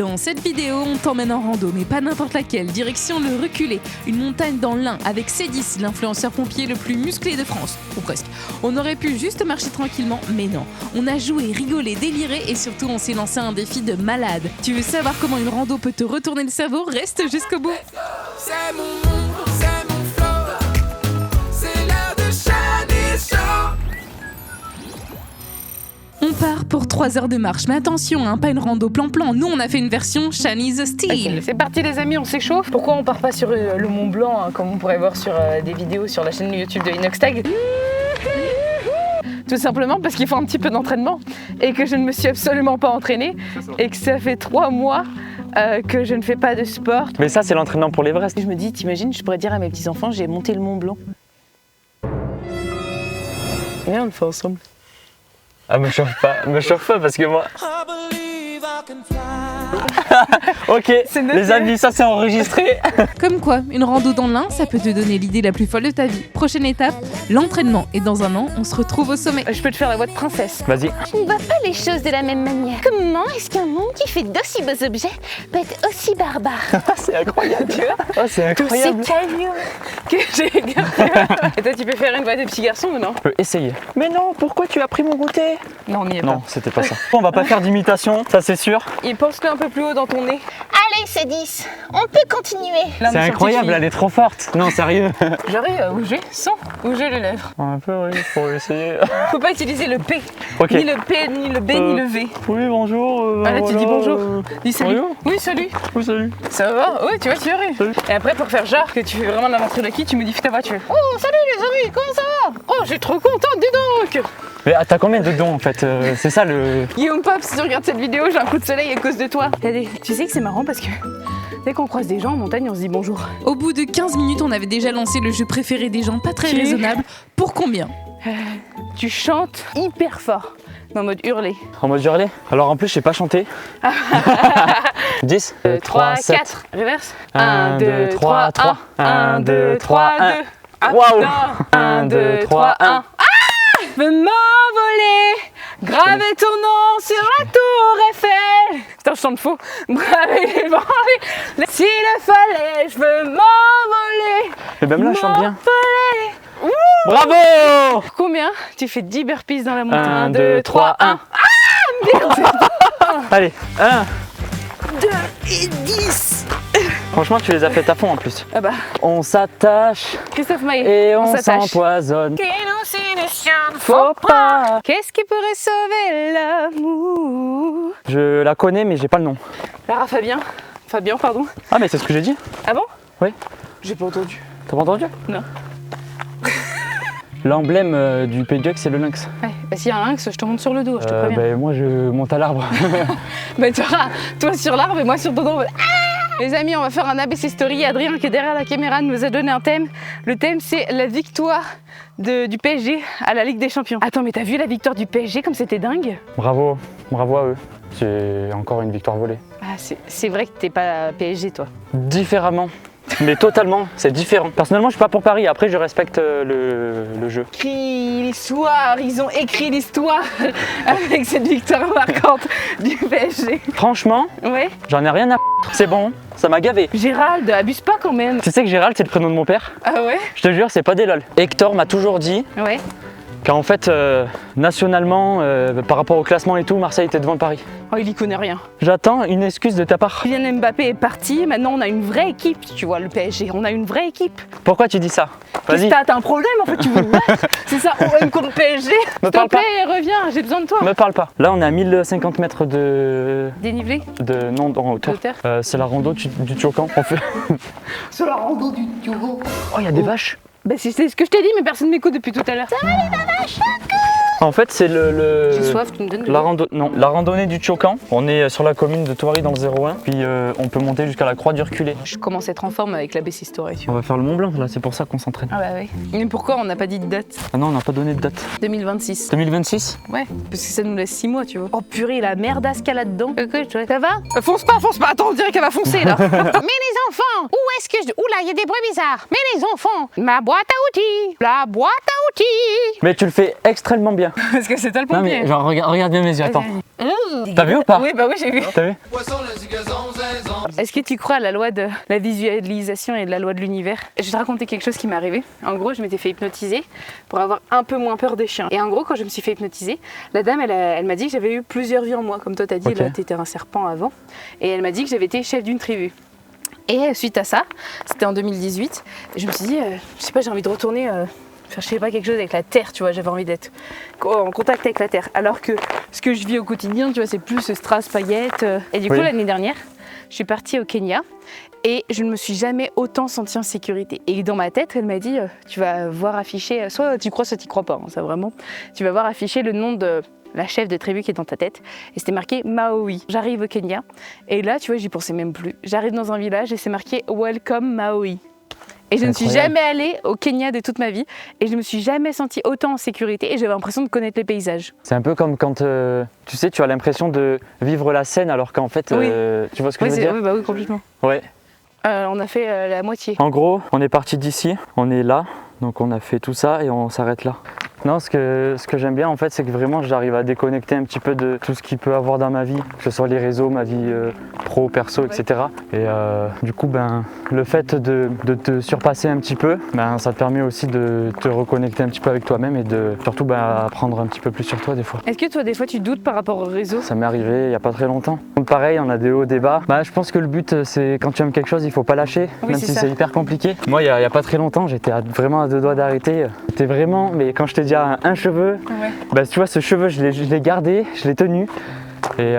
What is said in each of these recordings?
Dans cette vidéo, on t'emmène en rando, mais pas n'importe laquelle. Direction le Reculé, une montagne dans l'Ain avec C10, l'influenceur pompier le plus musclé de France, ou presque. On aurait pu juste marcher tranquillement, mais non. On a joué, rigolé, déliré et surtout on s'est lancé un défi de malade. Tu veux savoir comment une rando peut te retourner le cerveau? Reste jusqu'au bout. C'est mon monde, c'est mon flow, c'est l'heure de Shanice Show. On part pour 3 heures de marche, mais attention, hein, pas une rando plan-plan. Nous, on a fait une version Shanice Style. Okay, c'est parti les amis, on s'échauffe. Pourquoi on part pas sur le Mont Blanc, hein, comme on pourrait voir sur des vidéos sur la chaîne YouTube de Inoxtag? Tout simplement parce qu'il faut un petit peu d'entraînement et que je ne me suis absolument pas entraînée et que ça fait 3 mois que je ne fais pas de sport. Mais ça, c'est l'entraînement pour l'Everest. Je me dis, t'imagines, je pourrais dire à mes petits-enfants, j'ai monté le Mont Blanc. Viens, on le fait ensemble. Ah, me chauffe pas parce que moi... Ok, les amis, ça c'est enregistré. Comme quoi, une rando dans l'Ain, ça peut te donner l'idée la plus folle de ta vie. Prochaine étape, l'entraînement. Et dans un an, on se retrouve au sommet. Je peux te faire la voix de princesse. Vas-y. Je ne vois pas les choses de la même manière. Comment est-ce qu'un monde qui fait d'aussi beaux objets peut être aussi barbare? C'est incroyable, tu vois. Oh, c'est incroyable. C'est caillou. Que j'ai gardé. Et toi, tu peux faire une voix de petit garçon ou non? Je peux essayer. Mais non, pourquoi tu as pris mon goûter? Non, on n'y est Non, pas. c'était pas ça. On va pas faire d'imitation, ça c'est sûr. Il pense-le un peu plus haut dans ton nez. Allez, c'est 10. On peut continuer. Là, C'est incroyable, elle est trop forte. Non, sérieux. J'arrive à bouger sans bouger les lèvres. Un peu, oui, faut essayer. Faut pas utiliser le P. Ok. Ni le P, ni le B, ni le V. Oui, bonjour. Ah là, tu dis bonjour. Dis salut. Bonjour. Oui, salut. Oui, salut. Ça va? Oui, tu vois, tu arrives. Salut. Et après, pour faire genre que tu fais vraiment de la ventriloquie, tu modifie ta voiture. Oh, salut les amis, comment ça va? Oh, je suis trop contente, dis donc. Mais t'as combien de dons en fait? C'est ça le... Guillaume Pop, si tu regardes cette vidéo, j'ai un coup de soleil à cause de toi. Tu sais que c'est marrant parce que dès qu'on croise des gens en montagne, on se dit bonjour. Au bout de 15 minutes, on avait déjà lancé le jeu préféré des gens, pas très raisonnable. Pour combien? Tu chantes hyper fort, mais en mode hurler. En mode hurler? Alors en plus, je sais pas chanter. 10, 3, 4, reverse. 1, 2, 3, 3. 1, 2, 3, 1. Waouh! 1, 2, 3, 1. Je veux m'envoler, graver ton nom sur la tour Eiffel. Putain, je chante faux. Graver les banlieues. S'il le fallait, je veux m'envoler. Et même là, je chante bien. M'envoler. Bravo! Combien? Tu fais 10 burpees dans la montagne. 1, 2, 3, 1. Allez, 1, 2 et 10. franchement, tu les as fait à fond en plus. Ah bah, On s'attache Christophe Maé, et on s'attache. s'empoisonne. Faut Faut pas. Qu'est-ce qui pourrait sauver l'amour? Je la connais, mais j'ai pas le nom. Lara Fabien, pardon. Ah, mais c'est ce que j'ai dit. Ah bon? Oui. J'ai pas entendu. T'as pas entendu? Non. L'emblème du Pays de Gex, c'est le lynx. Ouais, bah s'il y a un lynx, je te monte sur le dos, je te préviens. Ben, moi, je monte à l'arbre. Bah tu auras toi sur l'arbre et moi sur ton dos. Les amis, on va faire un ABC Story. Adrien qui est derrière la caméra nous a donné un thème. Le thème c'est la victoire du PSG à la Ligue des Champions. Attends, mais t'as vu la victoire du PSG comme c'était dingue? Bravo à eux. C'est encore une victoire volée. Ah, c'est vrai que t'es pas PSG toi. Différemment. Mais totalement, c'est différent. Personnellement, je suis pas pour Paris. Après, je respecte le jeu. Écrit l'histoire, ils ont écrit l'histoire avec cette victoire marquante du PSG. Franchement, Ouais. j'en ai rien à foutre. C'est bon, ça m'a gavé. Gérald, abuse pas quand même. Tu sais que Gérald, c'est le prénom de mon père? Ah ouais? Je te jure, c'est pas des lol. Hector m'a toujours dit Ouais. qu'en fait, nationalement, par rapport au classement et tout, Marseille était devant Paris. Oh, il y connaît rien. J'attends une excuse de ta part. Kylian Mbappé est parti, maintenant on a une vraie équipe, tu vois, le PSG, on a une vraie équipe. Pourquoi tu dis ça? Qu'est-ce Vas-y, que t'as un problème en fait, tu veux me battre? C'est ça, OM contre PSG. S'il te parle pas. plaît, reviens, j'ai besoin de toi. me parle pas. Là, on est à 1050 mètres de... Dénivelé Non, en hauteur. De terre. C'est la rando du Tiocan. On fait... Sur la rando du Tiocan. Oh, il y a des vaches. Bah c'est ce que je t'ai dit, mais personne m'écoute depuis tout à l'heure. En fait, c'est J'ai soif, tu me donnes de la, l'eau. la randonnée du Tiocan. On est sur la commune de Thoiry dans le 01. Puis on peut monter jusqu'à la croix du Reculé. Je commence à être en forme avec la BC Story. Tu vois. On va faire le Mont Blanc, là, c'est pour ça qu'on s'entraîne. Ah bah oui. Mais pourquoi on n'a pas dit de date? Ah non, on n'a pas donné de date. 2026. 2026? Ouais, parce que ça nous laisse 6 mois, tu vois. Oh purée, la merdasse qu'il y a là-dedans. Ça va? Fonce pas, attends, on dirait qu'elle va foncer là. Mais les enfants, où est-ce que je... Oula, il y a des bruits bizarres. Mais les enfants, ma boîte à outils, la boîte à outils. Mais tu le fais extrêmement bien. Parce que c'est toi le Non pompier. mais genre regarde bien mes yeux, attends. T'as vu ou pas? Oui, bah oui, j'ai vu. T'as vu? Est-ce que tu crois à la loi de la visualisation et de la loi de l'univers? Je vais te raconter quelque chose qui m'est arrivé. En gros, je m'étais fait hypnotiser pour avoir un peu moins peur des chiens. Et en gros, quand je me suis fait hypnotiser, la dame, elle m'a dit que j'avais eu plusieurs vies en moi. Comme toi, t'as dit, Ok. là, t'étais un serpent avant. Et elle m'a dit que j'avais été chef d'une tribu. Et suite à ça, c'était en 2018, je me suis dit, je sais pas, j'ai envie de retourner faire, je sais pas, quelque chose avec la terre, tu vois, j'avais envie d'être en contact avec la terre. Alors que ce que je vis au quotidien, tu vois, c'est plus strass, paillettes. Et du coup, Oui. l'année dernière, je suis partie au Kenya et je ne me suis jamais autant sentie en sécurité. Et dans ma tête, elle m'a dit, tu vas voir afficher, soit tu crois, soit tu crois pas, hein, ça vraiment, tu vas voir afficher le nom de la chef de tribu qui est dans ta tête. Et c'était marqué Maui. J'arrive au Kenya et là, tu vois, j'y pensais même plus. J'arrive dans un village et c'est marqué Welcome Maui. Et je ne suis Incroyable. jamais allée au Kenya de toute ma vie et je me suis jamais sentie autant en sécurité et j'avais l'impression de connaître les paysages. C'est un peu comme quand tu sais, tu as l'impression de vivre la scène alors qu'en fait, Oui. tu vois ce que Oui, je veux dire? oui, bah oui, complètement. Ouais. On a fait la moitié. En gros, on est parti d'ici, on est là, donc on a fait tout ça et on s'arrête là. Non, ce que j'aime bien en fait, c'est que vraiment j'arrive à déconnecter un petit peu de tout ce qu'il peut avoir dans ma vie, que ce soit les réseaux, ma vie pro, perso, etc. Et du coup, ben, le fait de te surpasser un petit peu, ben, ça te permet aussi de te reconnecter un petit peu avec toi-même et de surtout ben, apprendre un petit peu plus sur toi des fois. Est-ce que toi, des fois, tu doutes par rapport au réseau? Ça m'est arrivé il n'y a pas très longtemps. Donc pareil, on a des hauts, des bas. Bah, je pense que le but, c'est quand tu aimes quelque chose, il faut pas lâcher, Oui, même c'est si ça. c'est hyper compliqué. Moi, il y a pas très longtemps, j'étais vraiment à deux doigts d'arrêter. J'étais vraiment, mais quand je te dis un cheveu, Ouais. bah, tu vois, ce cheveu, je l'ai gardé, je l'ai tenu. Et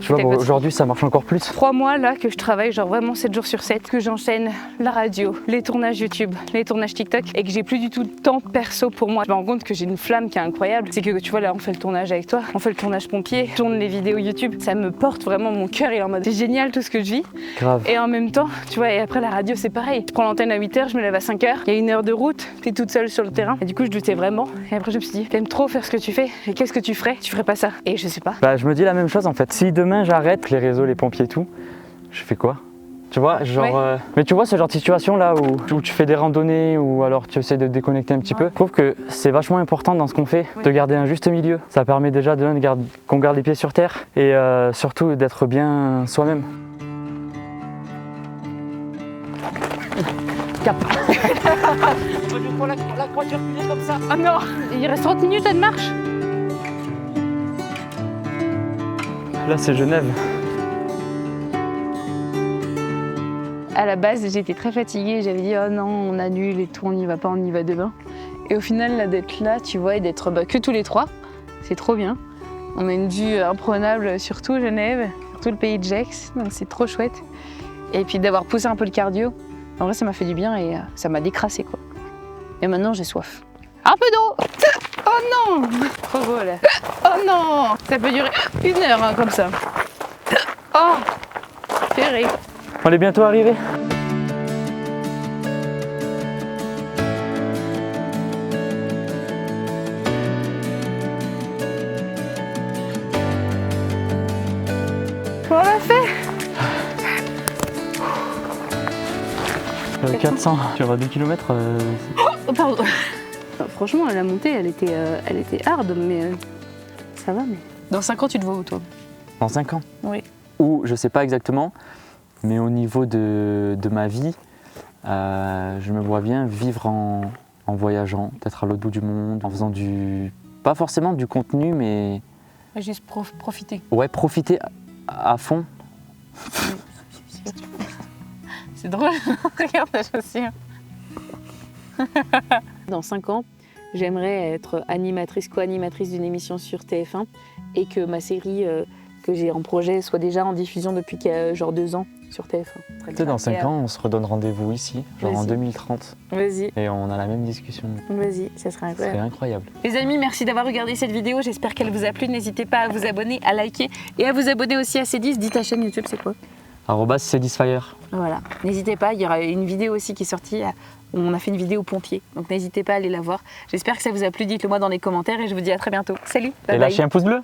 tu vois, T'es bon, fatigué. aujourd'hui, ça marche encore plus. 3 mois là que je travaille genre vraiment 7 jours sur 7, que j'enchaîne la radio, les tournages YouTube, les tournages TikTok et que j'ai plus du tout de temps perso pour moi. Je me rends compte que j'ai une flamme qui est incroyable. C'est que tu vois là on fait le tournage avec toi, on fait le tournage pompier, je tourne les vidéos YouTube. Ça me porte vraiment, mon cœur est en mode c'est génial tout ce que je vis. Grave. Et en même temps, tu vois, et après la radio c'est pareil. Je prends l'antenne à 8h, je me lève à 5h, il y a 1 heure de route, t'es toute seule sur le terrain. Et du coup je doutais vraiment. Et après je me suis dit, t'aimes trop faire ce que tu fais et qu'est-ce que tu ferais? Tu ferais pas ça. Et je sais pas. Bah, je me dis la même chose en fait. Si demain j'arrête les réseaux, les pompiers et tout, je fais quoi? Tu vois, genre. Ouais. Mais tu vois ce genre de situation là où tu fais des randonnées ou alors tu essaies de te déconnecter un petit peu. Je trouve que c'est vachement important dans ce qu'on fait de garder un juste milieu. Ça permet déjà qu'on garde les pieds sur terre et surtout d'être bien soi-même. Cap. La croix, tu recules comme ça. Ah non, il reste 30 minutes là de marche. Là c'est Genève. À la base, j'étais très fatiguée, j'avais dit oh non, on annule et tout, on n'y va pas, on y va demain. Et au final, là, d'être là, tu vois, et d'être que tous les trois, c'est trop bien. On a une vue imprenable sur tout Genève, sur tout le pays de Gex, donc c'est trop chouette. Et puis d'avoir poussé un peu le cardio, en vrai, ça m'a fait du bien et ça m'a décrassé quoi. Et maintenant, j'ai soif. Un peu d'eau. Oh non. Trop beau là. Oh non. Ça peut durer 1 heure hein, comme ça. Oh. Purée. On est bientôt arrivés. On l'a fait. 400 sur 2 km. Oh, pardon. Franchement, la montée, elle était hard, mais ça va. Mais... Dans 5 ans, tu te vois où, toi? Dans 5 ans. Oui. Ou je sais pas exactement, mais au niveau de ma vie, je me vois bien vivre en voyageant, peut-être à l'autre bout du monde, en faisant pas forcément du contenu, mais Juste profiter. ouais, profiter à fond. C'est drôle. Regarde la chaussure. Dans 5 ans, j'aimerais être animatrice, co-animatrice d'une émission sur TF1 et que ma série que j'ai en projet soit déjà en diffusion depuis genre 2 ans sur TF1. Tu sais, dans 5 ans, on se redonne rendez-vous ici, genre en Vas-y. 2030, Vas-y, et on a la même discussion. vas-y, ça serait Ce serait incroyable. incroyable. Les amis, merci d'avoir regardé cette vidéo. J'espère qu'elle vous a plu. N'hésitez pas à vous abonner, à liker et à vous abonner aussi à C10. Dis ta chaîne YouTube, c'est quoi? @Cdisfire. Voilà, n'hésitez pas. Il y aura une vidéo aussi qui est sortie. Où on a fait une vidéo pompier. Donc n'hésitez pas à aller la voir. J'espère que ça vous a plu. Dites-le moi dans les commentaires et je vous dis à très bientôt. Salut, bye Et bye. lâchez un pouce bleu.